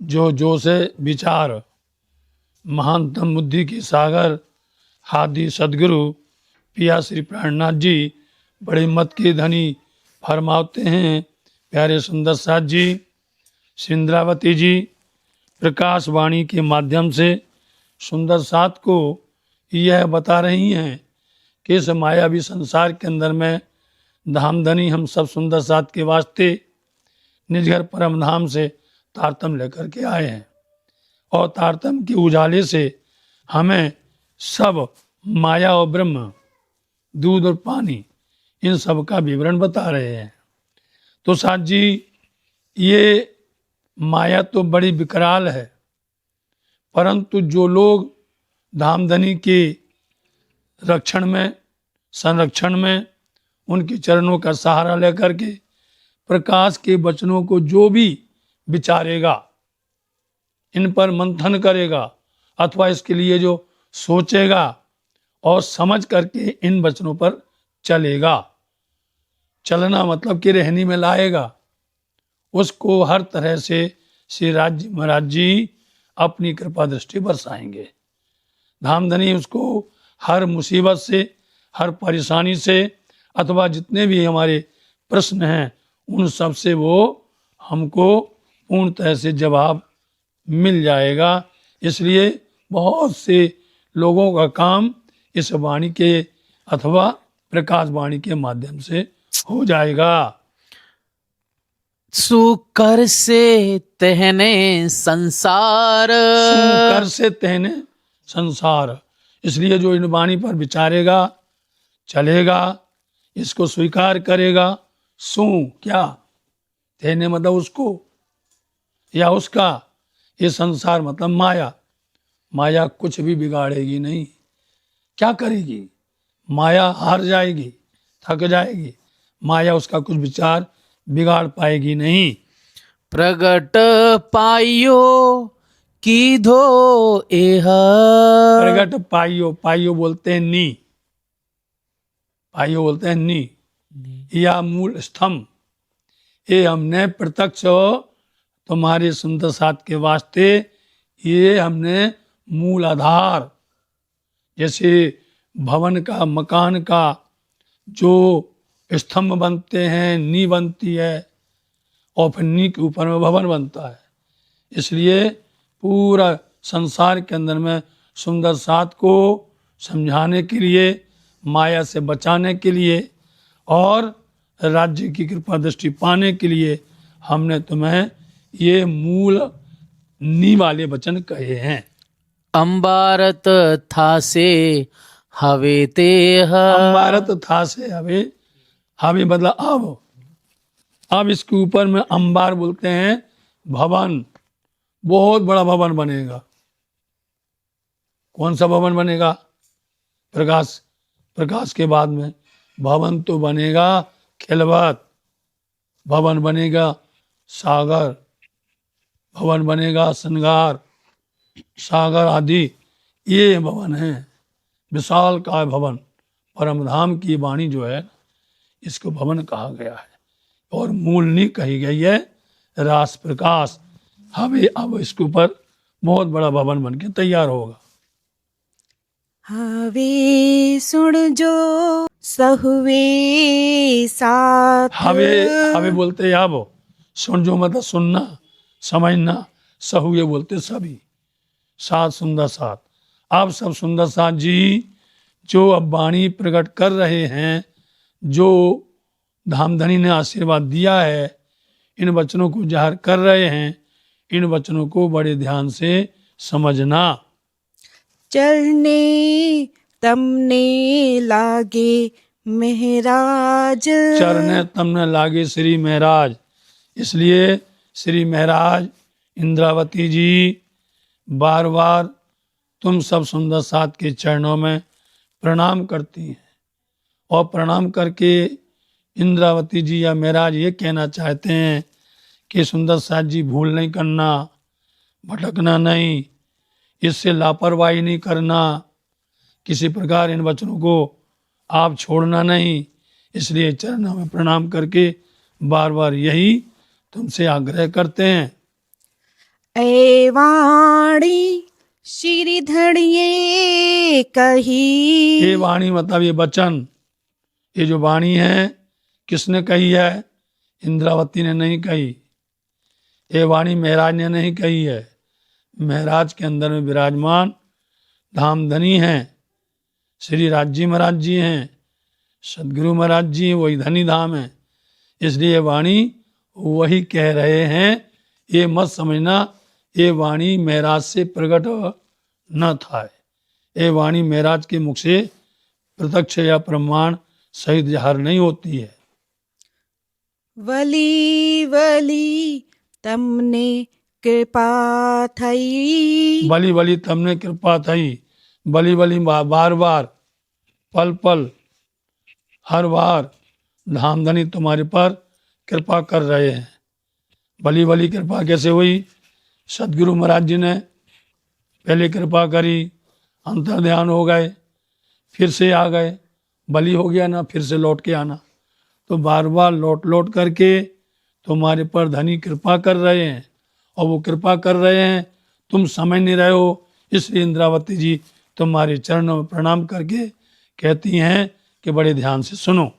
जो से विचार महानतम बुद्धि के सागर हादी सदगुरु पिया श्री प्राणनाथ जी बड़े मत के धनी फरमाते हैं। प्यारे सुंदर साथ जी, सिंद्रावती जी प्रकाश वाणी के माध्यम से सुंदर साथ को यह बता रही हैं कि इस मायावी संसार के अंदर में धामधनी हम सब सुंदर साथ के वास्ते निज घर परम धाम से तारतम लेकर के आए हैं और तारतम के उजाले से हमें सब माया और ब्रह्म, दूध और पानी, इन सब का विवरण बता रहे हैं। तो साथ जी, ये माया तो बड़ी विकराल है, परंतु जो लोग धामधनी के रक्षण में, संरक्षण में उनके चरणों का सहारा लेकर के प्रकाश के वचनों को जो भी विचारेगा, इन पर मंथन करेगा अथवा इसके लिए जो सोचेगा और समझ करके इन वचनों पर चलेगा, चलना मतलब कि रहनी में लाएगा, उसको हर तरह से श्री राज्य महाराज जी अपनी कृपा दृष्टि बरसाएंगे। धामधनी उसको हर मुसीबत से, हर परेशानी से अथवा जितने भी हमारे प्रश्न हैं उन सब से वो हमको पूर्ण तरह से जवाब मिल जाएगा। इसलिए बहुत से लोगों का काम इस वाणी के अथवा प्रकाश वाणी के माध्यम से हो जाएगा। सुकर से तहने संसार, सुकर से तहने संसार। इसलिए जो इन वाणी पर विचारेगा, चलेगा, इसको स्वीकार करेगा, सु क्या तहने मतलब उसको या उसका, ये संसार मतलब माया। माया कुछ भी बिगाड़ेगी नहीं। क्या करेगी? माया हार जाएगी, थक जाएगी। माया उसका कुछ विचार बिगाड़ पाएगी नहीं। प्रगट पाइयो की धो एह, प्रगट पाइयो, पाइयो बोलते हैं नी, पाइयो बोलते हैं नी या मूल स्तंभ। ये हमने प्रत्यक्ष तुम्हारे सुंदर साथ के वास्ते ये हमने मूल आधार, जैसे भवन का, मकान का जो स्तंभ बनते हैं, नी बनती है और फिर नी के ऊपर में भवन बनता है। इसलिए पूरा संसार के अंदर में सुंदर साथ को समझाने के लिए, माया से बचाने के लिए और राज्य की कृपा दृष्टि पाने के लिए हमने तुम्हें ये मूल नी वाले वचन कहे हैं। अम्बारत था से हवे ते, अम्बारत था से हवे, हवे मतलब अब इसके ऊपर में अंबार बोलते हैं भवन। बहुत बड़ा भवन बनेगा। कौन सा भवन बनेगा? प्रकाश के बाद में भवन तो बनेगा खिलवत, भवन बनेगा सागर, भवन बनेगा श्रृंगार, सागर आदि ये भवन है। विशाल काय भवन, परम धाम की वाणी जो है इसको भवन कहा गया है और मूलनी कही गई है रास प्रकाश। हमें अब इसके ऊपर बहुत बड़ा भवन बन के तैयार होगा। हवे सुन जो सहुवे साथ, हवे बोलते अब, सुन जो मतलब सुनना, समझना, सहुए बोलते सभी, साथ सुंदर साथ। आप सब सुंदर साथ जी जो अब वाणी प्रकट कर रहे हैं, जो धामधनी ने आशीर्वाद दिया है, इन वचनों को जाहिर कर रहे हैं, इन वचनों को बड़े ध्यान से समझना। चलने तमने लागे महराज, चरने तमने लागे श्री महराज। इसलिए श्री महराज इंद्रावती जी बार बार तुम सब सुंदर साथ के चरणों में प्रणाम करती हैं और प्रणाम करके इंद्रावती जी या महराज ये कहना चाहते हैं कि सुंदर साथ जी भूल नहीं करना, भटकना नहीं, इससे लापरवाही नहीं करना, किसी प्रकार इन वचनों को आप छोड़ना नहीं। इसलिए चरणों में प्रणाम करके बार बार यही तुमसे आग्रह करते हैं। ऐ वाणी श्रीधरिये कही। ये वाणी मतलब ये वचन, ये जो वाणी है किसने कही है? इंद्रावती ने नहीं कही। ये वाणी महराज ने नहीं कही है। महराज के अंदर में विराजमान धामधनी हैं, श्री राज महाराज जी हैं, सदगुरु महाराज जी, वही धनी धाम है। इसलिए ये वाणी वही कह रहे हैं। ये मत समझना ये वाणी महराज से प्रकट न था। ये वाणी महराज के मुख से प्रत्यक्ष या प्रमाण सहित जाहिर नहीं होती है। वली वली तमने कृपा थई। बली बली तमने कृपा थई। बली बली बार बार, पल पल, हर बार धामधनी तुम्हारे पर कृपा कर रहे हैं। बली बली कृपा कैसे हुई? सदगुरु महाराज जी ने पहले कृपा करी, अंतर ध्यान हो गए, फिर से आ गए, बली हो गया ना, फिर से लौट के आना। तो बार बार लौट लौट करके तुम्हारे पर धनी कृपा कर रहे हैं, और वो कृपा कर रहे हैं तुम समझ नहीं रहे हो। इसलिए इंद्रावती जी तुम्हारे चरणों में प्रणाम करके कहती हैं कि बड़े ध्यान से सुनो।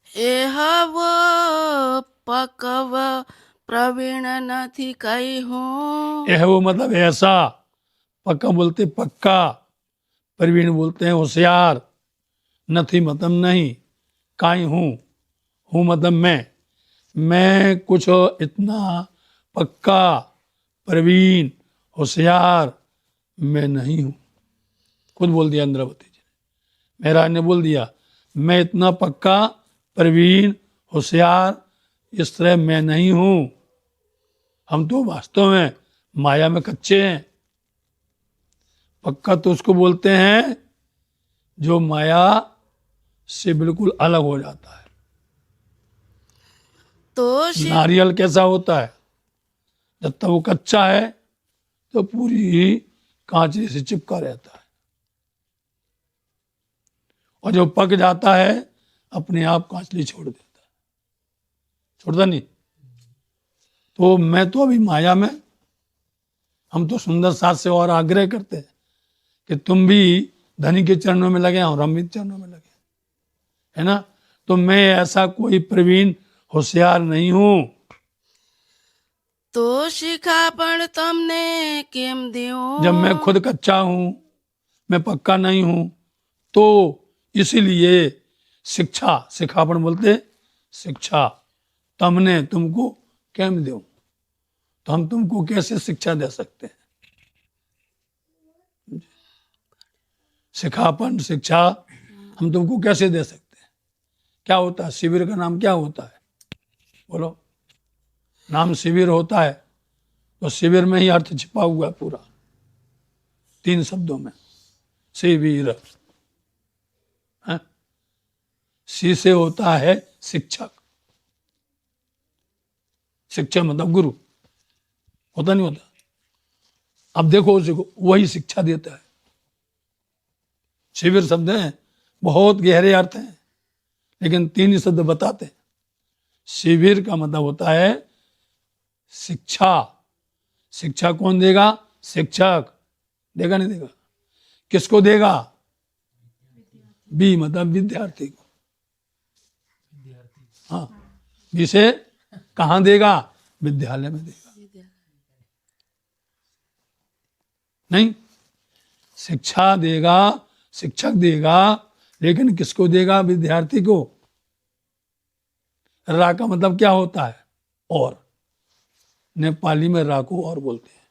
एह वो पकव प्रवीण नथी कई हूँ। यह वो मतलब ऐसा, पक्का बोलते पक्का, प्रवीण बोलते हैं होशियार, नथी मतलब नहीं, काई हूँ मतलब मैं कुछ इतना पक्का, प्रवीण, होशियार मैं नहीं हूँ। खुद बोल दिया इंद्रावती जी ने, महराज ने बोल दिया मैं इतना पक्का, प्रवीण, होशियार इस तरह मैं नहीं हूँ। हम तो वास्तव में माया में कच्चे हैं। पक्का तो उसको बोलते हैं जो माया से बिल्कुल अलग हो जाता है। तो नारियल कैसा होता है? जब तक वो कच्चा है तो पूरी कांच से चिपका रहता है, और जब पक जाता है अपने आप कांचली छोड़ देता है, छोड़ता नहीं। तो मैं तो अभी माया में, हम तो सुंदर साथ से और आग्रह करते हैं कि तुम भी धनी के चरणों में लगे और हम भी चरणों में लगे, है ना। तो मैं ऐसा कोई प्रवीण होशियार नहीं हूं। तो शिखापण तमने केम देऊं। जब मैं खुद कच्चा हूं, मैं पक्का नहीं हूं, तो इसीलिए शिक्षा, शिखापण बोलते शिक्षा, तमने तुमको केम दूं, तो हम तुमको कैसे शिक्षा दे सकते हैं? शिखापन, शिक्षा हम तुमको कैसे दे सकते हैं? क्या होता है? शिविर का नाम क्या होता है? बोलो। नाम शिविर होता है तो शिविर में ही अर्थ छिपा हुआ है पूरा, 3 शब्दों में, शिविर। है? सी से होता है शिक्षक, शिक्षक मतलब गुरु, होता नहीं होता? अब देखो उसको, वही शिक्षा देता है। शिविर शब्द है, बहुत गहरे अर्थ हैं, लेकिन 3 ही शब्द बताते हैं। शिविर का मतलब होता है शिक्षा। शिक्षा कौन देगा? शिक्षक देगा, नहीं देगा? किसको देगा? बी मतलब विद्यार्थी को। हाँ, बी से कहाँ देगा? विद्यालय में देगा। नहीं, शिक्षा देगा, शिक्षक देगा, लेकिन किसको देगा? विद्यार्थी को। रा का मतलब क्या होता है? और। नेपाली में रा को और बोलते हैं,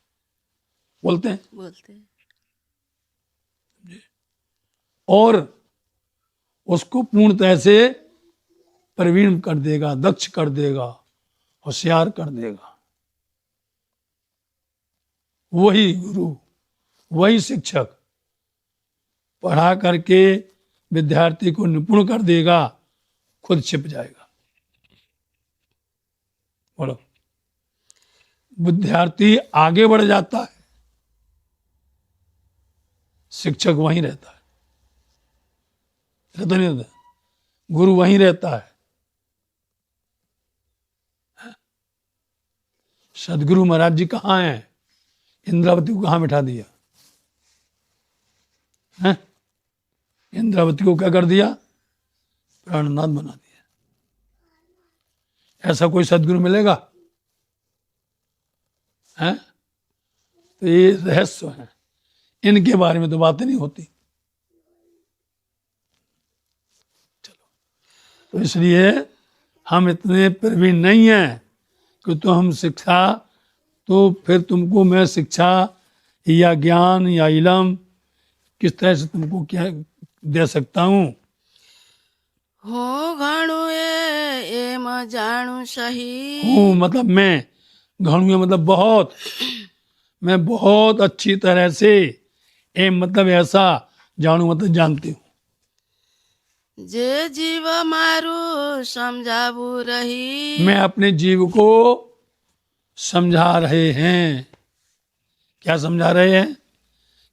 बोलते हैं। और उसको पूर्णतः से प्रवीण कर देगा, दक्ष कर देगा, होशियार कर देगा। वही गुरु, वही शिक्षक पढ़ा करके विद्यार्थी को निपुण कर देगा, खुद छिप जाएगा। बोलो। विद्यार्थी आगे बढ़ जाता है, शिक्षक वहीं रहता है, रहता नहीं रहता? गुरु वहीं रहता है। सदगुरु महाराज जी कहाँ हैं? इंद्रावती को कहाँ बिठा दिया है? इंद्रावती को क्या कर दिया? प्राणनाथ बना दिया। ऐसा कोई सदगुरु मिलेगा है? तो ये रहस्य है, इनके बारे में तो बातें नहीं होती। चलो, तो इसलिए हम इतने प्रवीण नहीं हैं कि तो हम शिक्षा, तो फिर तुमको मैं शिक्षा या ज्ञान या इलम किस तरह से तुमको क्या दे सकता हूँ। હું ઘણું એમ જાણું સહી हूँ मतलब मैं, घणुए मतलब बहुत, मैं बहुत अच्छी तरह से, एम मतलब ऐसा, जानू मतलब जानती हूँ। જે જીવ મારું સમજાવું રહી मैं अपने जीव को समझा रहे हैं। क्या समझा रहे हैं?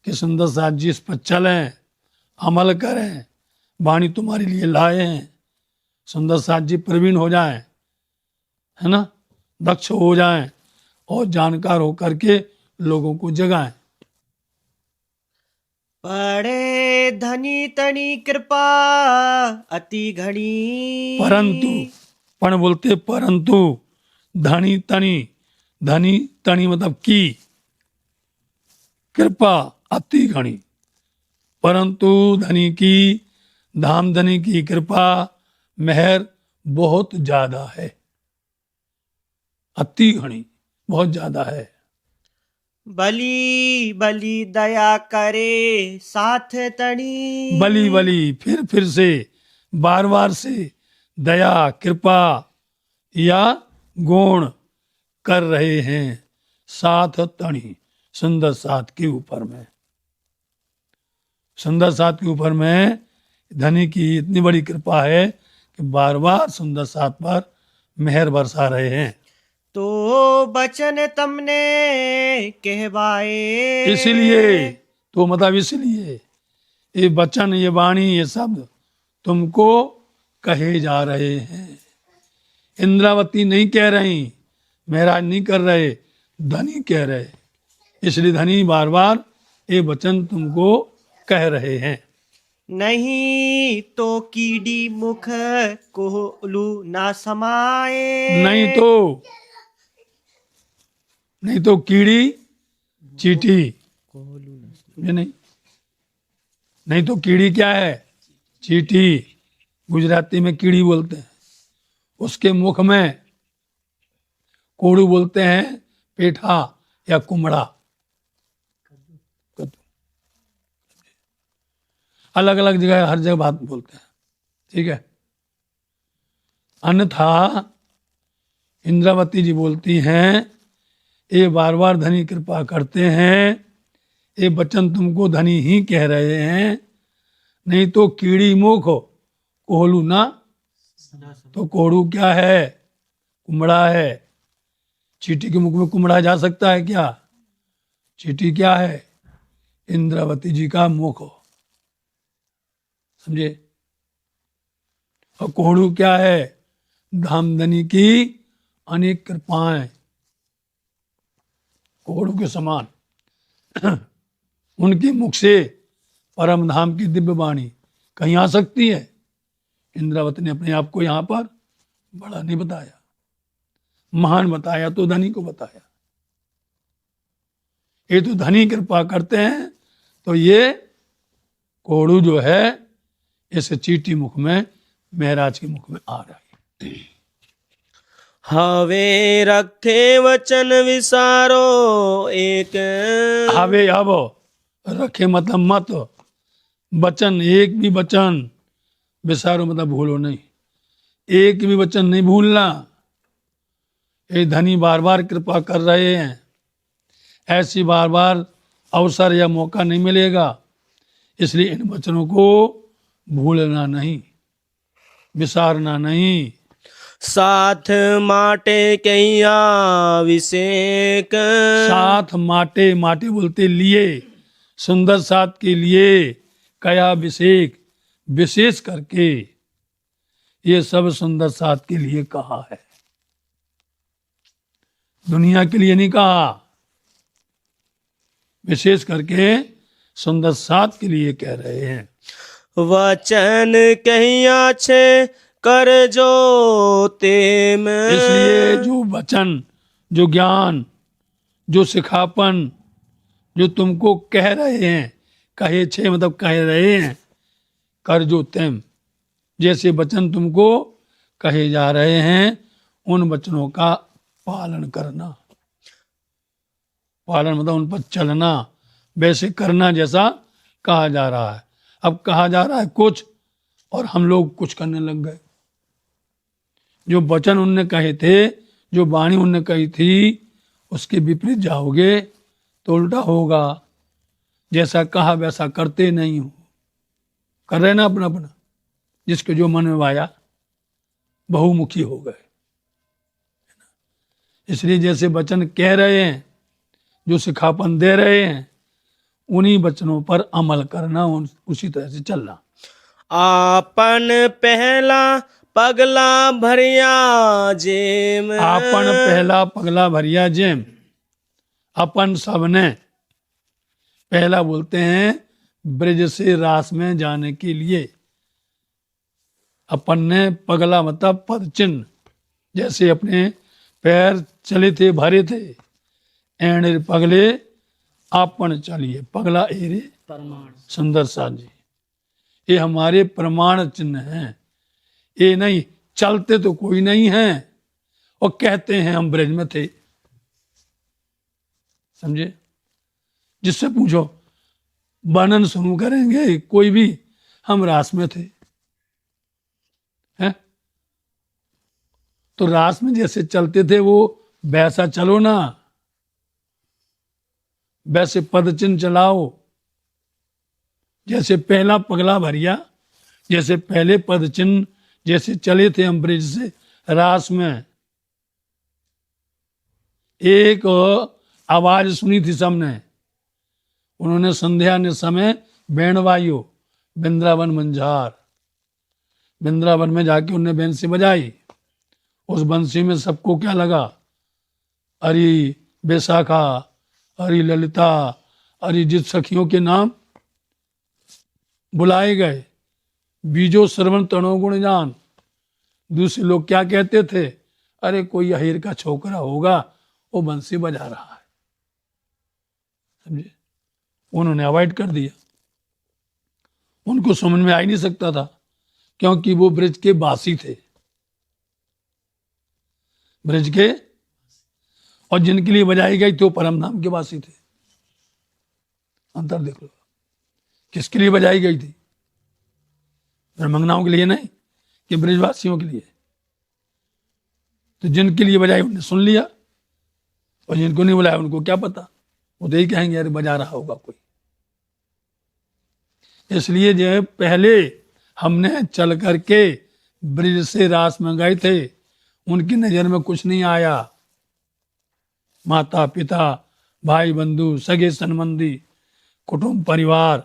कि सुंदर साथ जी इस पर चलें, अमल करें, वाणी तुम्हारे लिए लाए हैं। सुंदर साथ जी प्रवीण हो जाएं, है ना, दक्ष हो जाएं और जानकार होकर के लोगों को जगाएं। पड़े धनी तनी कृपा अति घनी। परंतु, पण बोलते परंतु, धनी तनी, धनी तनी मतलब की, कृपा अति घनी, परंतु धनी की, धाम धनी की कृपा मेहर बहुत ज्यादा है। अति घनी बहुत ज्यादा है। बली बली दया करे साथ तनी। बली बली फिर से, बार बार से, दया कृपा या गुण कर रहे हैं साथ तणी, सुंदर साथ के ऊपर में। सुंदर साथ के ऊपर में धनी की इतनी बड़ी कृपा है कि बार बार सुंदर साथ पर मेहर बरसा रहे हैं। तो बचन तमने कहवाए। इसलिए, तो मतलब इसलिए ये वचन, ये वाणी, ये शब्द तुमको कहे जा रहे हैं। इंद्रावती नहीं कह रही, महाराज नहीं कर रहे, धनी कह रहे। इसलिए धनी बार बार ये वचन तुमको कह रहे हैं। नहीं तो कीड़ी मुख कोहलू ना समाए। नहीं तो कीड़ी चीटी, समझे नहीं? नहीं तो कीड़ी क्या है? चीटी, गुजराती में कीड़ी बोलते हैं। उसके मुख में कोड़ू बोलते हैं, पेठा या कुमड़ा, कद्दू। अलग अलग जगह, हर जगह बात बोलते हैं, ठीक है। अन्यथा इंद्रावती जी बोलती हैं, ये बार बार धनी कृपा करते हैं, ये वचन तुमको धनी ही कह रहे हैं। नहीं तो कीड़ी मुख कोहलू ना, तो कोड़ू क्या है? कुमड़ा है। चीटी के मुख में कुमड़ा जा सकता है क्या? चीटी क्या है? इंद्रावती जी का मुख हो, समझे? और कोहड़ू क्या है? धामधनी की अनेक कृपाएं, कोहड़ू के समान उनके मुख से परम धाम की दिव्य वाणी कहीं आ सकती है? इंद्रावती ने अपने आप को यहाँ पर बड़ा नहीं बताया, महान बताया तो धनी को बताया। ये तो धनी कृपा करते हैं, तो ये कोड़ू जो है इस चीटी मुख में, महाराज के मुख में आ रहा है। हवे रखे वचन विसारो एक। हवे अब रखे मतलब मत, वचन एक भी वचन, विसारो मतलब भूलो नहीं, एक भी वचन नहीं भूलना। ये धनी बार बार कृपा कर रहे हैं, ऐसी बार बार अवसर या मौका नहीं मिलेगा, इसलिए इन वचनों को भूलना नहीं, विसारना नहीं। साथ माटे कैया विषेक। साथ माटे, माटे बोलते लिए, सुंदर साथ के लिए कया अभिषेक, विशेष करके ये सब सुंदर साथ के लिए कहा है। दुनिया के लिए नहीं कहा, विशेष करके सुंदर साथ के लिए कह रहे हैं। वचन कहिया छे कर जो तेम। इसलिए जो वचन, जो ज्ञान, जो सिखापन जो तुमको कह रहे हैं, कहे छे मतलब कह रहे हैं, कर जो तेम, जैसे वचन तुमको कहे जा रहे हैं उन वचनों का पालन करना। पालन मतलब उन पर चलना, वैसे करना जैसा कहा जा रहा है। अब कहा जा रहा है कुछ और हम लोग कुछ करने लग गए। जो वचन उनने कहे थे, जो वाणी उनने कही थी, उसके विपरीत जाओगे तो उल्टा होगा। जैसा कहा वैसा करते नहीं हो, कर रहे ना अपना अपना, जिसके जो मन में आया, बहुमुखी हो गए। इसलिए जैसे वचन कह रहे हैं, जो सिखापन दे रहे हैं, उन्हीं वचनों पर अमल करना, उसी तरह से चलना। आपन पहला पगला भरिया जेम। आपन पहला पगला भरिया जेम, अपन सबने, पहला बोलते हैं ब्रज से रास में जाने के लिए। अपन ने पगला मतलब पद चिन्ह, जैसे अपने पैर चले थे भरे थे, एण पगले आपन चलिए, पगला एरे प्रमाण। सुंदर साथ जी, ये हमारे प्रमाण चिन्ह हैं। ये नहीं चलते तो कोई नहीं है और कहते हैं हम ब्रज में थे। समझे? जिससे पूछो वर्णन शुरू करेंगे कोई भी, हम रास में थे, हैं? तो रास में जैसे चलते थे वो वैसा चलो ना, वैसे पद चिन्ह चलाओ। जैसे पहला पगला भरिया, जैसे पहले पद चिन्ह जैसे चले थे हम ब्रिज से रास में। एक आवाज सुनी थी सबने, उन्होंने संध्या ने समय बैंड वायो, वृंदावन मंझार, वृंदावन में जाके उन्होंने बंसी बजाई। उस बंसी में सबको क्या लगा, अरे बैसाखा, अरे ललिता, अरिजीत सखियों के नाम बुलाए गए। बीजो श्रवण तणो गुण जान। दूसरे लोग क्या कहते थे, अरे कोई अहिर का छोकरा होगा, वो बंसी बजा रहा है। समझे? उन्होंने अवॉइड कर दिया, उनको समझ में आ ही नहीं सकता था, क्योंकि वो ब्रज के बासी थे, ब्रज के, और जिनके लिए बजाई गई थी वो परम धाम के वासी थे। अंतर देख लो, किसके लिए बजाई गई थी? ब्रह्मंगनाओं के लिए नहीं, कि ब्रजवासियों के लिए। तो जिनके लिए बजाई उन्होंने सुन लिया, और जिनको नहीं बुलाया उनको क्या पता, वो तो यही कहेंगे अरे बजा रहा होगा कोई। इसलिए जो है पहले हमने चल करके ब्रिज से रास में गए थे, उनकी नजर में कुछ नहीं आया। माता पिता, भाई बंधु, सगे संबंधी, कुटुंब परिवार,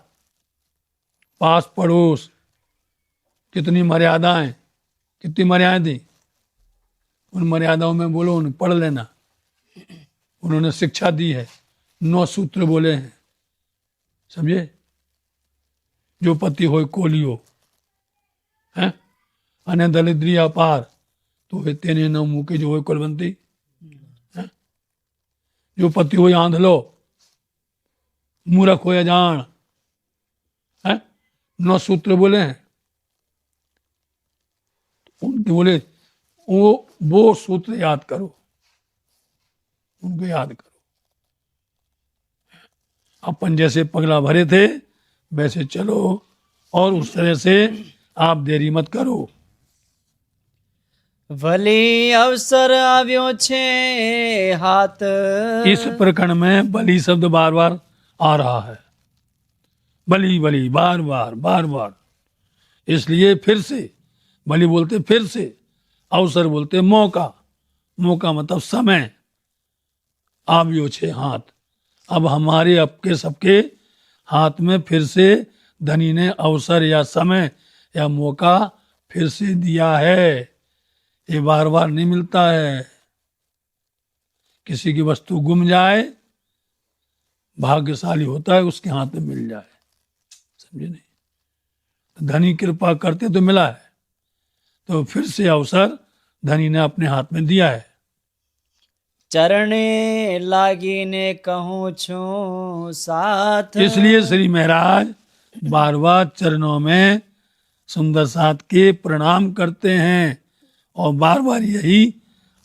पास पड़ोस, कितनी मर्यादाएं, कितनी मर्यादाएं थी। उन मर्यादाओं में बोलो उन्हें पढ़ लेना। उन्होंने शिक्षा दी है, 9 सूत्र बोले हैं। समझे? जो पति हो कोलियो है, अने दलिद्री अपार, तो वे तेने न मुके जो हो कुलवंती है। जो पति हो आंधलो, मूर्ख हो या जान है, 9 सूत्र बोले हैं। उनके बोले वो सूत्र याद करो, उनको याद करो। अपन जैसे पगला भरे थे वैसे चलो, और उस तरह से आप देरी मत करो। भली अवसर आव्यो छे हाथ। इस प्रकरण में बलि शब्द बार बार आ रहा है, बलि बलि बार बार बार बार। इसलिए फिर से बलि बोलते, फिर से अवसर बोलते, मौका, मौका मतलब समय। आव्यो छे हाथ, अब हमारे आपके सबके हाथ में फिर से धनी ने अवसर या समय या मौका फिर से दिया है। ये बार बार नहीं मिलता है, किसी की वस्तु गुम जाए, भाग्यशाली होता है उसके हाथ में मिल जाए, समझे नहीं? तो धनी कृपा करते तो मिला है, तो फिर से अवसर धनी ने अपने हाथ में दिया है। चरणे लागिने कहूँ छू साथ। इसलिए श्री महाराज बार बार चरणों में सुंदर साथ के प्रणाम करते हैं और बार बार यही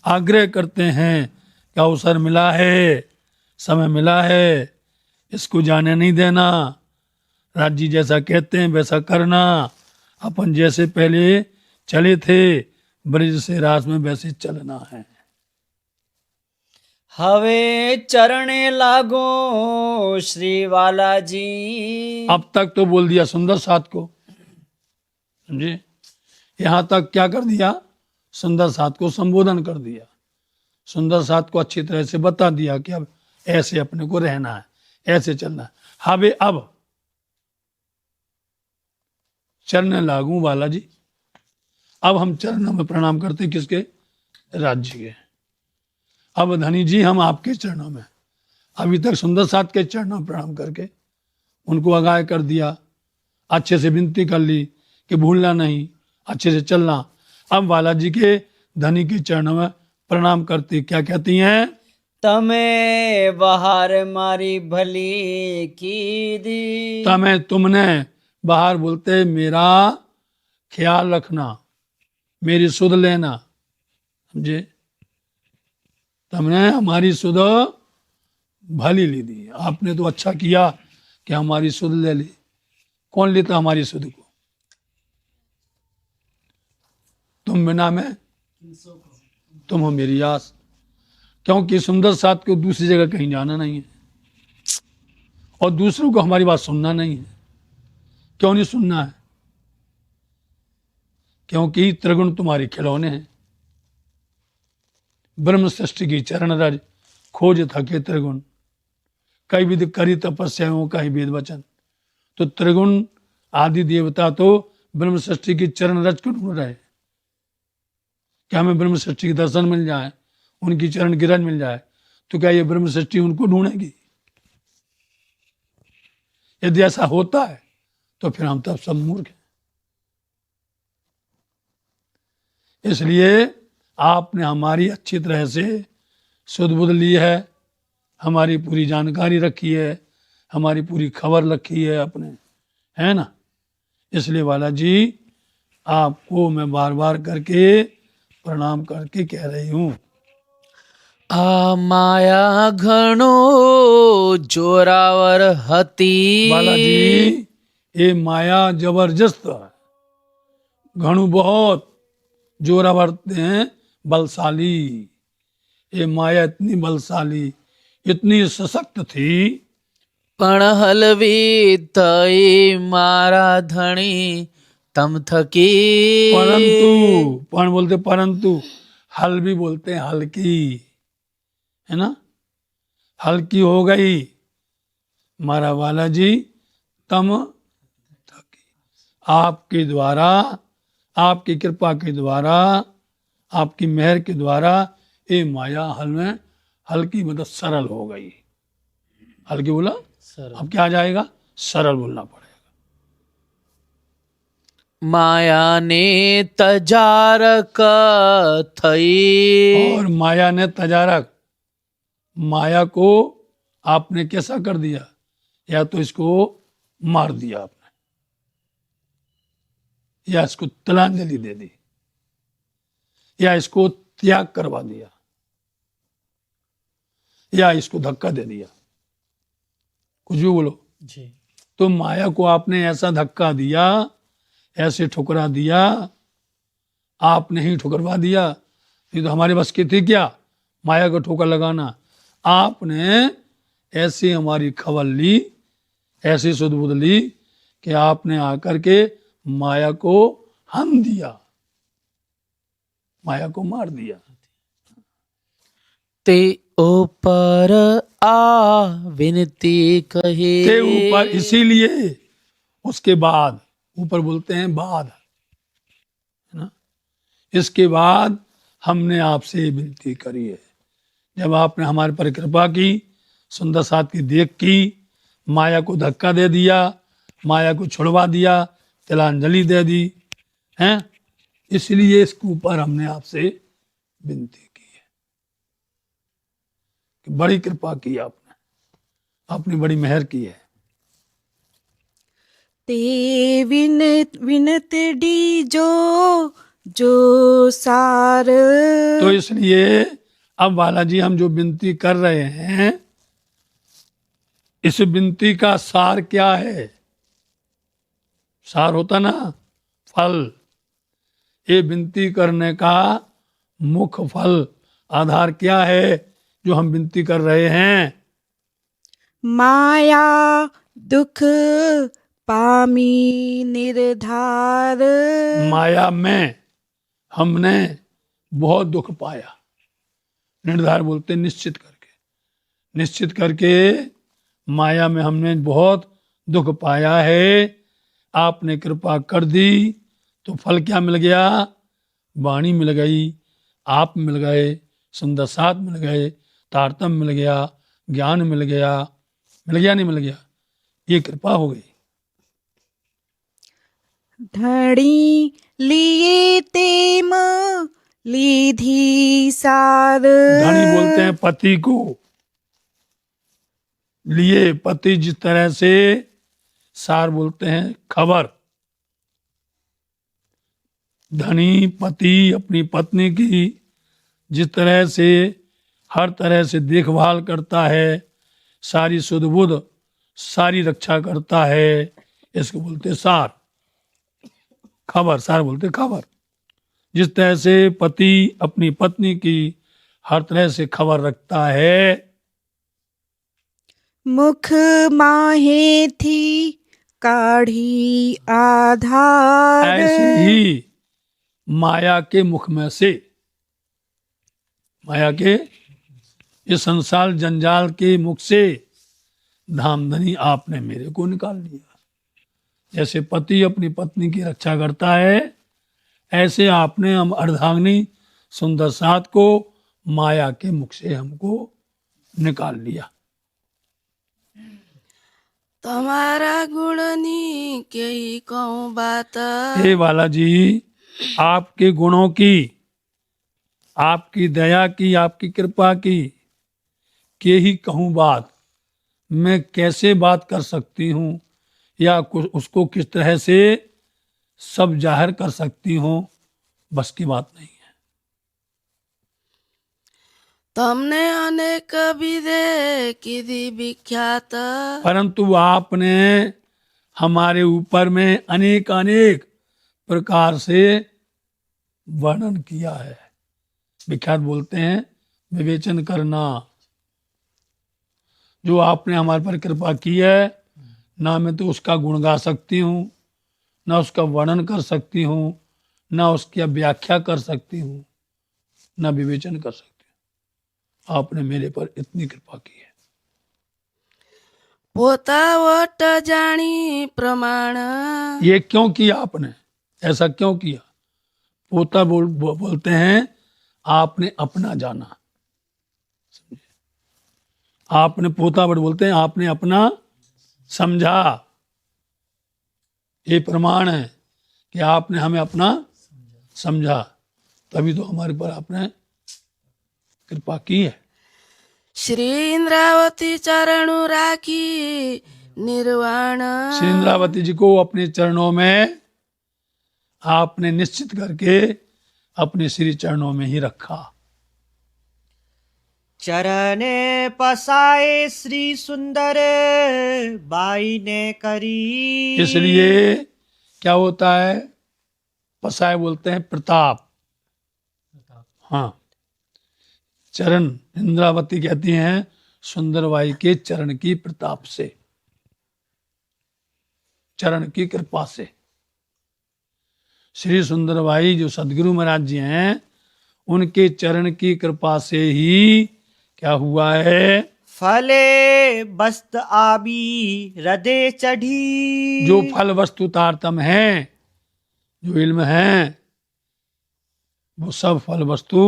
आग्रह करते हैं कि अवसर मिला है, समय मिला है, इसको जाने नहीं देना। राज जी जैसा कहते हैं वैसा करना, अपन जैसे पहले चले थे ब्रज से रास में वैसे चलना है। हवे चरणे लागो श्री वाला जी। अब तक तो बोल दिया सुंदर साथ को, समझे? यहां तक क्या कर दिया? सुंदर साथ को संबोधन कर दिया, सुंदर साथ को अच्छी तरह से बता दिया कि अब ऐसे अपने को रहना है, ऐसे चलना है। हवे अब चरण लागू वाला जी, अब हम चरणों में प्रणाम करते किसके? राज्य के। अब धनी जी हम आपके चरणों में, अभी तक सुंदर साथ के चरणों में प्रणाम करके उनको आगाह कर दिया, अच्छे से विनती कर ली कि भूलना नहीं, अच्छे से चलना। अब बालाजी के धनी के चरणों में प्रणाम करती, क्या कहती हैं? तमे बाहर मारी भली की दी। तमें तुमने, बाहर बोलते मेरा ख्याल रखना, मेरी सुध लेना, समझे? तुमने हमारी सुध भली ली दी, आपने तो अच्छा किया कि हमारी सुध ले ली। कौन लेता हमारी सुध को? तुम बिना में तुम हो मेरी आस, क्योंकि सुंदर साथ को दूसरी जगह कहीं जाना नहीं है और दूसरों को हमारी बात सुनना नहीं है। क्यों नहीं सुनना है? क्योंकि त्रिगुण तुम्हारे खिलौने हैं। ब्रह्म सृष्टि की चरण रज खोज थके त्रिगुण, कई विधि करी तपस्याओं का ही वेद वचन। तो त्रिगुण आदि देवता तो ब्रह्म सृष्टि की चरण रज को ढूंढ रहे, क्या हमें ब्रह्म सृष्टि के दर्शन मिल जाए, उनकी चरण गिरज मिल जाए, तो क्या ये ब्रह्म सृष्टि उनको ढूंढेगी? यदि ऐसा होता है तो फिर हम तब सब मूर्ख हैं। इसलिए आपने हमारी अच्छी तरह से सुध बुध ली है, हमारी पूरी जानकारी रखी है, हमारी पूरी खबर रखी है अपने, है ना? इसलिए वाला जी आपको मैं बार बार करके प्रणाम करके कह रही हूं। आ माया घणो जोरावर हती। बालाजी ये माया जबरदस्त है, घणु बहुत जोरावर हैं, बलशाली। ये माया इतनी बलशाली, इतनी सशक्त थी। पण हलवी तई मारा धणी तम थकी। परंतु, पण बोलते परंतु, हल भी बोलते हैं हल्की, है ना? हल्की हो गई मारा वाला जी तम थकी। आपके द्वारा, आपकी कृपा के द्वारा, आपकी मेहर के द्वारा ये माया हल में हल्की मतलब सरल हो गई। हल्की बोला, अब क्या आ जाएगा? सरल बोलना पड़ेगा। माया ने तजारक थई। और माया ने तजारक, माया को आपने कैसा कर दिया? या तो इसको मार दिया आपने, या इसको तिलांजलि दे दी, या इसको त्याग करवा दिया, या इसको धक्का दे दिया, कुछ भी बोलो जी। तो माया को आपने ऐसा धक्का दिया, ऐसे ठुकरा दिया, आपने ही ठुकरवा दिया। ये तो हमारे बस की थी क्या माया को ठोकर लगाना? आपने ऐसी हमारी खबर ली, ऐसी सुध बुध ली कि आपने आकर के माया को हम दिया, माया को मार दिया। ते ऊपर आ विनती कही। के ऊपर, इसीलिए उसके बाद, ऊपर बोलते हैं बाद, है ना? इसके बाद हमने आपसे विनती करी है जब आपने हमारे पर कृपा की, सुंदर साथ की देख की, माया को धक्का दे दिया, माया को छुड़वा दिया, तिलांजलि दे दी हैं, इसलिए इसके ऊपर हमने आपसे विनती की है कि बड़ी कृपा की आपने, आपने बड़ी मेहर की है। ते विनत डीजो जो सार। तो इसलिए अब बालाजी हम जो विनती कर रहे हैं, इस विनती का सार क्या है? सार होता ना फल, ये विनती करने का मुख्य फल, आधार क्या है जो हम विनती कर रहे हैं? माया दुख पामी निर्धार। माया में हमने बहुत दुख पाया। निर्धार बोलते निश्चित करके, निश्चित करके माया में हमने बहुत दुख पाया है। आपने कृपा कर दी तो फल क्या मिल गया? वाणी मिल गई, आप मिल गए, सुंदर साथ मिल गए, तारतम्य मिल गया, ज्ञान मिल गया। मिल गया नहीं मिल गया? ये कृपा हो गई। धणी लिए तेम लीधी सार। धनी बोलते हैं पति को, लिए पति जिस तरह से, सार बोलते हैं खबर। धनी पति अपनी पत्नी की जिस तरह से हर तरह से देखभाल करता है, सारी सुध बुध सारी रक्षा करता है, इसको बोलते सार। खबर, सार बोलते खबर। जिस तरह से पति अपनी पत्नी की हर तरह से खबर रखता है, मुख माहे थी काढ़ी आधार। ऐसे ही माया के मुख में से, माया के इस संसार जंजाल के मुख से धामधनी आपने मेरे को निकाल लिया। जैसे पति अपनी पत्नी की रक्षा करता है, ऐसे आपने हम अर्धांगिनी सुंदर साथ को माया के मुख से हमको निकाल लिया। તમારા ગુણની કેઈ કહું બાત। हे बालाजी, आपके गुणों की, आपकी दया की, आपकी कृपा की के ही कहूँ बात। मैं कैसे बात कर सकती हूँ या उसको किस तरह से सब जाहिर कर सकती हूँ, बस की बात नहीं है। તમને અનેક વિધે કીધી વિખ્યાત। परंतु आपने हमारे ऊपर में अनेक अनेक प्रकार से वर्णन किया है। विख्यात बोलते हैं विवेचन करना। जो आपने हमारे पर कृपा की है, ना मैं तो उसका गुण गा सकती हूँ, ना उसका वर्णन कर सकती हूँ, ना उसकी व्याख्या कर सकती हूँ, ना विवेचन कर सकती हूँ। आपने मेरे पर इतनी कृपा की है। પોતા વટ જાણી પ્રમાણ। ये क्यों किया आपने? ऐसा क्यों किया? पोता बोलते हैं आपने अपना जाना। समझे? आपने पोता बट बोलते हैं आपने अपना समझा। ये प्रमाण है कि आपने हमें अपना समझा, तभी तो हमारे पर आपने कृपा की है। શ્રી ઇન્દ્રાવતી ચરણુ રાખી નિર્વાણ। श्री इंद्रावती जी को अपने चरणों में आपने निश्चित करके अपने श्री चरणों में ही रखा। चरने पसाए श्री सुंदर बाई ने करी। इसलिए क्या होता है? पसाय बोलते हैं प्रताप। हाँ, चरण इंद्रावती कहती हैं सुंदरबाई के चरण की प्रताप से, चरण की कृपा से। श्री सुंदरबाई जो सदगुरु महाराज जी हैं, उनके चरण की कृपा से ही क्या हुआ है? फले बस्त आबी हृदय चढ़ी। जो फल वस्तु तारतम है, जो इल्म है, वो सब फल वस्तु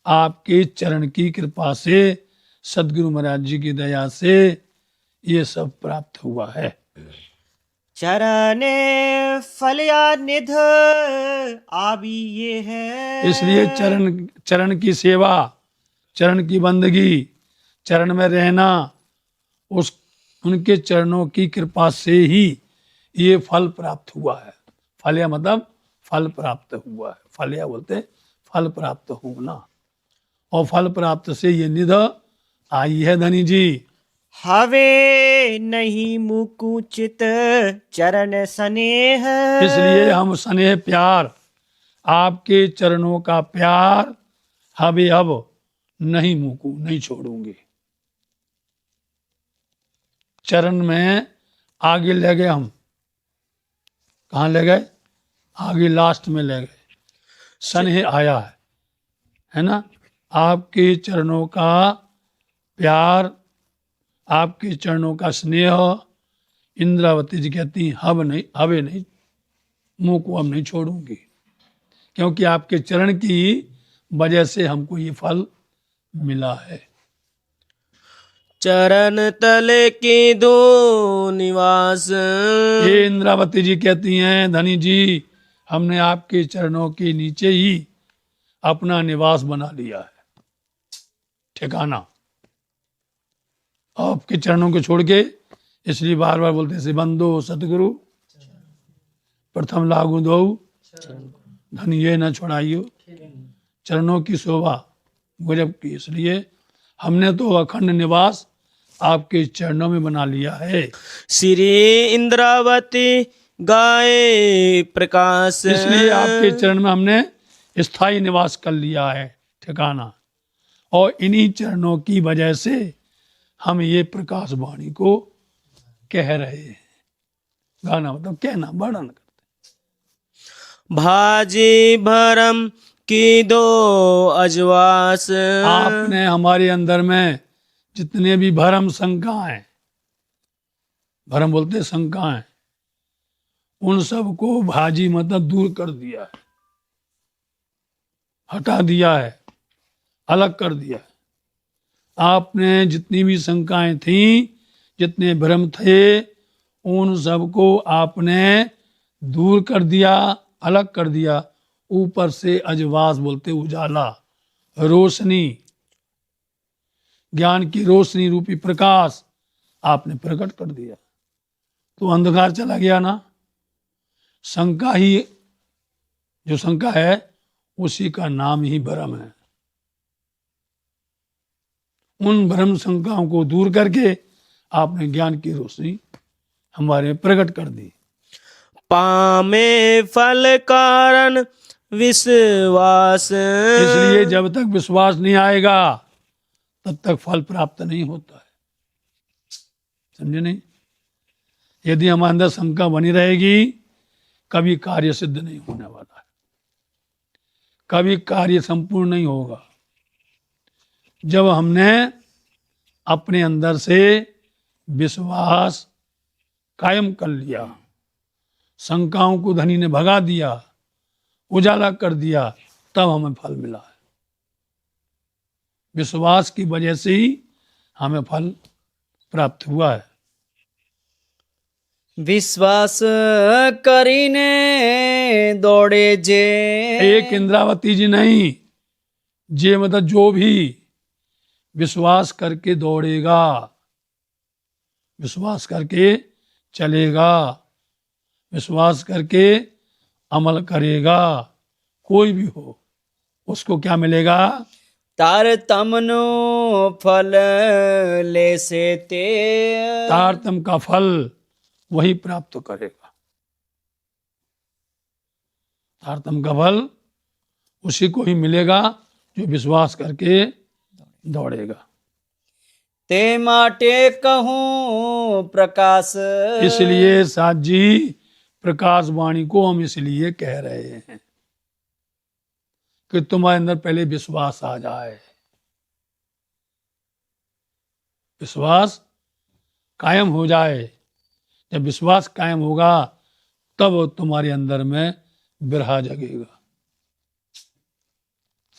आपके चरण की कृपा से, सदगुरु महाराज जी की दया से ये सब प्राप्त हुआ है। चरने फलया निध आबी ये है। इसलिए चरण की सेवा, चरण की बंदगी, चरण में रहना, उनके चरणों की कृपा से ही ये फल प्राप्त हुआ है। फलया मतलब फल प्राप्त हुआ है। फलया बोलते फल प्राप्त होना, और फल प्राप्त से ये निध आई है धनी जी। हवे नहीं मुकुचित चरण स्नेह। इसलिए हम स्नेह प्यार, आपके चरणों का प्यार हवे अब नहीं मुकू, नहीं छोड़ूंगी। चरण में आगे ले गए हम, कहाँ ले गए? आगे लास्ट में ले गए। स्नेह आया है ना? आपके चरणों का प्यार, आपके चरणों का स्नेह। इंद्रावती जी कहती हैं हवे नहीं, मुंह को अब नहीं छोड़ूंगी, क्योंकि आपके चरण की वजह से हमको ये फल मिला है। चरण तले की दो निवास। ये इंद्रावती जी कहती हैं, धनी जी हमने आपके चरणों के नीचे ही अपना निवास बना लिया है, ठिकाना। आपके चरणों को छोड़ के, इसलिए बार बार बोलते हैं बंदो सतगुरु प्रथम लागू दो, धन ये न छोड़ाइयो। चरणों की शोभा गजब की, इसलिए हमने तो अखंड निवास आपके चरणों में बना लिया है। श्री इंद्रावती गाए प्रकाश। इसलिए आपके चरण में हमने स्थायी निवास कर लिया है, ठिकाना। और इन्हीं चरणों की वजह से हम ये प्रकाश वाणी को कह रहे हैं। गाना मतलब कहना, वर्णन करते। भाजी भरम की दो अजवास। आपने हमारे अंदर में जितने भी भरम शंकाएं, भरम बोलते शंकाएं, उन सबको भाजी मतलब दूर कर दिया है, हटा दिया है, अलग कर दिया है। आपने जितनी भी शंकाएं थीं, जितने भ्रम थे, उन सबको आपने दूर कर दिया, अलग कर दिया। ऊपर से अजवास बोलते उजाला, रोशनी, ज्ञान की रोशनी रूपी प्रकाश आपने प्रकट कर दिया, तो अंधकार चला गया ना। शंका ही, जो शंका है उसी का नाम ही भ्रम है। उन भ्रम शंकाओं को दूर करके आपने ज्ञान की रोशनी हमारे प्रकट कर दी। पामे फल कारण विश्वास। इसलिए जब तक विश्वास नहीं आएगा तब तक फल प्राप्त नहीं होता है, समझे नहीं? यदि हमारे अंदर शंका बनी रहेगी, कभी कार्य सिद्ध नहीं होने वाला है, कभी कार्य संपूर्ण नहीं होगा। जब हमने अपने अंदर से विश्वास कायम कर लिया, शंकाओं को धनी ने भगा दिया, उजाला कर दिया, तब हमें फल मिला है। विश्वास की वजह से ही हमें फल प्राप्त हुआ है। विश्वास करीने दौड़े जे। एक इंद्रावती जी नहीं, जे मतलब जो भी विश्वास करके दौड़ेगा, विश्वास करके चलेगा, विश्वास करके अमल करेगा, कोई भी हो, उसको क्या मिलेगा? तार तमनो फल ले से ते। तारतम का फल वही प्राप्त करेगा। तारतम का फल उसी को ही मिलेगा जो विश्वास करके दौड़ेगा। ते माटे कहूँ प्रकाश। इसलिए साथ जी प्रकाश वाणी को हम इसलिए कह रहे हैं कि तुम्हारे अंदर पहले विश्वास आ जाए। विश्वास कायम हो जाए। जब विश्वास कायम होगा तब तुम्हारे अंदर में बिरहा जगेगा,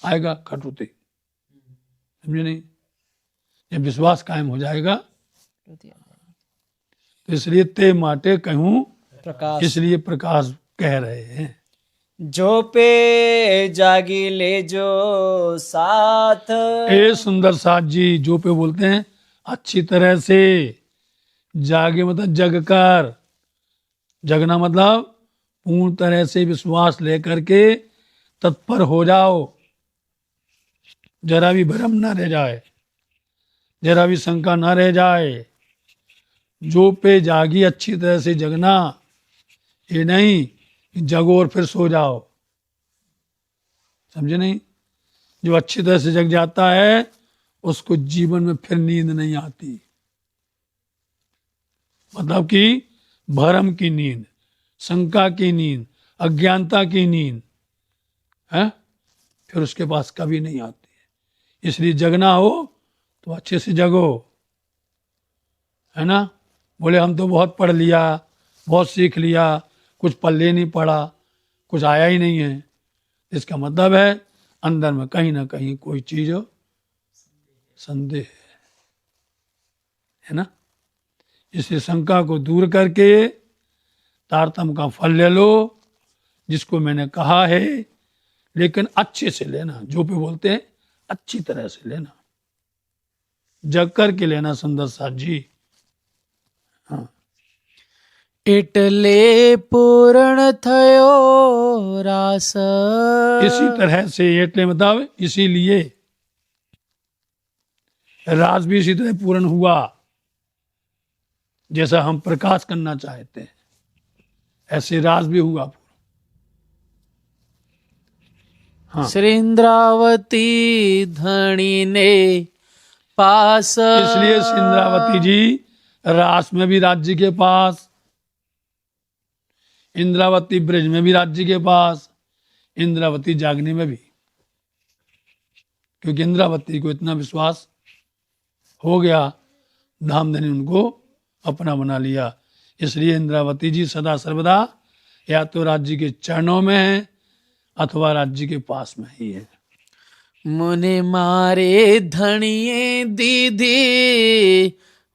आएगा खटुती। समझे नहीं? जब विश्वास कायम हो जाएगा तो इसलिए ते माटे कहूं, प्रकाश इसलिए प्रकाश कह रहे हैं। जो पे जागी ले जो साथ। ए सुंदर साथ जी, जो पे बोलते हैं अच्छी तरह से जागे, मतलब जग कर, जगना मतलब पूर्ण तरह से विश्वास लेकर के तत्पर हो जाओ, जरा भी भ्रम ना रह जाए, जरा भी शंका ना रह जाए। जो पे जागी, अच्छी तरह से जगना, ये नहीं कि जगो और फिर सो जाओ, समझे नहीं? जो अच्छी तरह से जग जाता है उसको जीवन में फिर नींद नहीं आती, मतलब कि भ्रम की नींद, शंका की नींद, अज्ञानता की नींद है, फिर उसके पास कभी नहीं आती है। इसलिए जगना हो तो अच्छे से जगो, है ना? बोले हम तो बहुत पढ़ लिया, बहुत सीख लिया, कुछ पल्ले नहीं पड़ा, कुछ आया ही नहीं है, इसका मतलब है अंदर में कहीं ना कहीं कोई चीज संदेह है ना? इसलिए शंका को दूर करके तारतम्य का फल ले लो, जिसको मैंने कहा है, लेकिन अच्छे से लेना। जो भी बोलते हैं अच्छी तरह से लेना, जग करके लेना सुंदर साथ जी। हाँ, એટલે પૂર્ણ થયો રાસ। इसी तरह से, એટલે मतलब इसीलिए, राज भी इसी तरह पूर्ण हुआ जैसा हम प्रकाश करना चाहते हैं, ऐसे राज भी हुआ। हाँ, श्रीन्द्रावती धनी ने पास। इसलिए सिंद्रावती जी रास में भी राज्य के पास, इंद्रावती ब्रज में भी राज्य के पास, इंद्रावती जागने में भी, क्योंकि इंद्रावती को इतना विश्वास हो गया, धामधनी उनको अपना बना लिया। इसलिए इंद्रावती जी सदा सर्वदा या तो राज्य के चरणों में है अथवा राज्य के पास में ही है। मुने मारे धनिये दीदी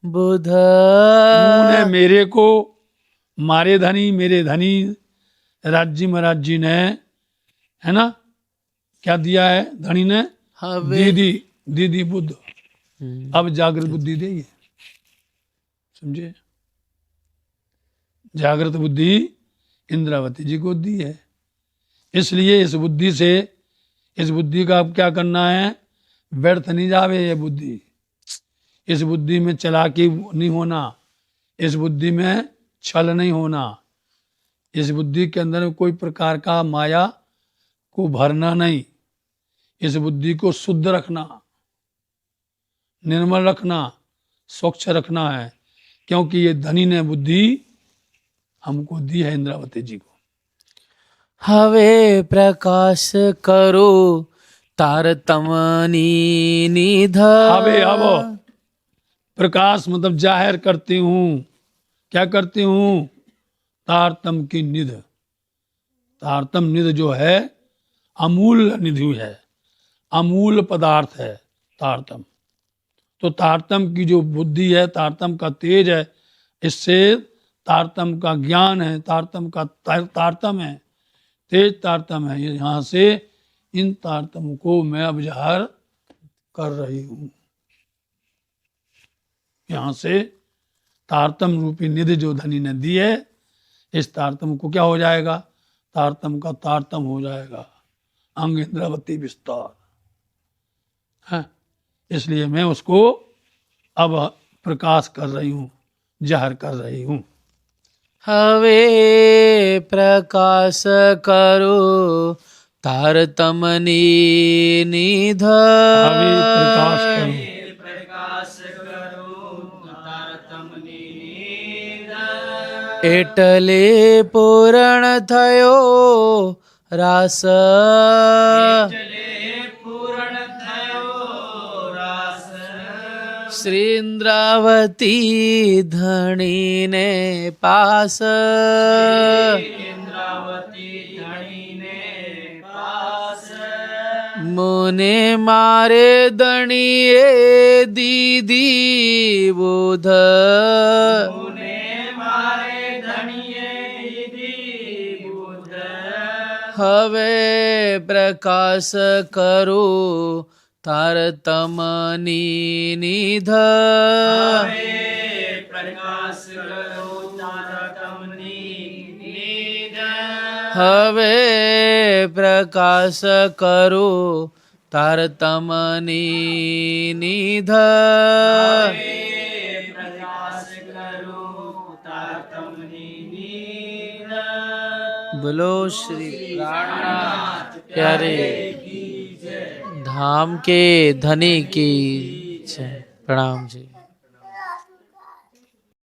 बुध। उन्होंने मेरे को, मारे धनी, मेरे धनी राज्य महाराज जी ने, है ना, क्या दिया है? धनी ने दीदी, दीदी बुद्ध, अब जागृत बुद्धि देगी, समझे? जागृत बुद्धि इंद्रावती जी को दी है। इसलिए इस बुद्धि से, इस बुद्धि का अब क्या करना है? व्यर्थ नहीं जावे ये बुद्धि, इस बुद्धि में चालाकी नहीं होना, इस बुद्धि में छल नहीं होना, इस बुद्धि के अंदर कोई प्रकार का माया को भरना नहीं, इस बुद्धि को शुद्ध रखना, निर्मल रखना, स्वच्छ रखना है, क्योंकि ये धनी ने बुद्धि हमको दी है, इंद्रावती जी को। हवे प्रकाश करो तारतमनी निध। हवे, अब प्रकाश मतलब जाहिर करती हूँ, क्या करती हूँ? तारतम की निध। तारतम निध जो है अमूल निधि है, अमूल पदार्थ है तारतम। तो तारतम की जो बुद्धि है, तारतम का तेज है, इससे तारतम का ज्ञान है, तारतम का तारतम है, तेज तारतम है। यहाँ से इन तारतम को मैं अब जाहिर कर रही हूँ। यहाँ से तारतम रूपी निधि जो धनी ने दी है, इस तारतम को क्या हो जाएगा? तारतम का तारतम हो जाएगा, अंग इंद्रावती विस्तार है। इसलिए मैं उसको अब प्रकाश कर रही हूँ, जाहिर कर रही हूँ। हवे प्रकाश करो तारतमनी निध। हवे प्रकाश करो, એટલે પૂરણ થયો રાસ। श्रीन्द्रावती धनी ने पास। मुने मारे दणिए दीदी बोध હવે પ્રકાશ કરો તારતમની નિધ હવે પ્રકાશ કરો તારતમની નિધ बोलो श्री प्राणनाथ प्यारे धाम के धनी की जय। प्रणाम जी।